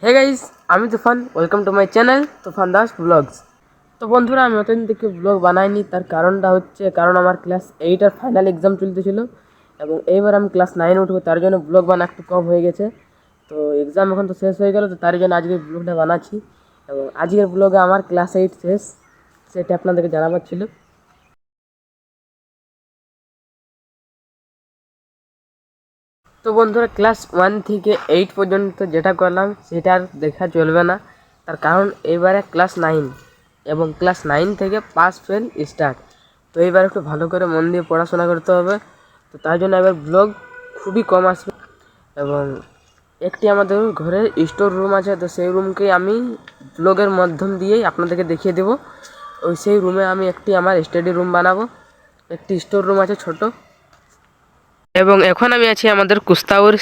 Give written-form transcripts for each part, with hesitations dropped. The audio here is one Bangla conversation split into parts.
হে গাইস, আমি Toofan. Welcome to my channel Toofan Das blogs. তো বন্ধুরা, আমি অতদিন থেকে ব্লগ বানাইনি। তার কারণটা হচ্ছে আমার ক্লাস 8 ফাইনাল এক্সাম চলতেছিল এবং এইবার আমি ক্লাস 9 উঠবো, তার জন্য ব্লগ বানা একটু কম হয়ে গেছে। তো এক্সাম এখন তো শেষ হয়ে গেল, তো তার জন্য আজকে ব্লগটা বানাচ্ছি এবং আজকের ব্লগে আমার ক্লাস 8 শেষ, সেটা আপনাদেরকে জানাবার ছিল। তো বন্ধুরা, ক্লাস 1 থেকে 8 পর্যন্ত যেটা করলাম সেটা আর দেখা চলবে না। তার কারণ এবারে ক্লাস 9 এবং ক্লাস 9 থেকে পাস ফেল স্টার্ট। তো এইবার একটু ভালো করে মন দিয়ে পড়াশোনা করতে হবে। তো তার জন্য এবার ব্লগ খুবই কম আসবে এবং একটি আমাদের ঘরে স্টোর রুম আছে, তো সেই রুমকে আমি ব্লগের মাধ্যম দিয়েই আপনাদেরকে দেখিয়ে দেবো। সেই রুমে আমি একটি আমার স্টাডি রুম বানাবো, একটি স্টোর রুম আছে ছোট। এবং এখন আমি আছি আমাদের কুস্তাউর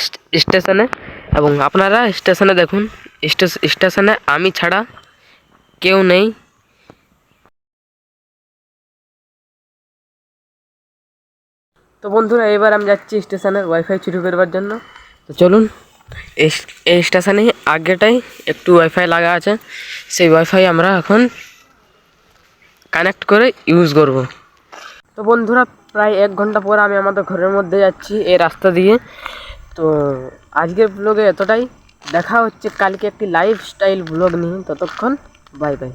স্টেশনে এবং আপনারা স্টেশনে দেখুন, স্টেশনে আমি ছাড়া কেউ নেই। তো বন্ধুরা, এবার আমি যাচ্ছি স্টেশনে ওয়াইফাই চুরি করবার জন্য। তো চলুন, এই স্টেশনে আগেটাই একটু ওয়াইফাই লাগা আছে, সেই ওয়াইফাই আমরা এখন কানেক্ট করে ইউজ করব। তো বন্ধুরা, প্রায় 1 ঘন্টা পর আমি আমাদের ঘরের মধ্যে যাচ্ছি এই রাস্তা দিয়ে। তো আজকের ব্লগে এতটাই। দেখা হচ্ছে কালকে একটি লাইফস্টাইল ব্লগ নিয়ে। ততক্ষণ বাই বাই।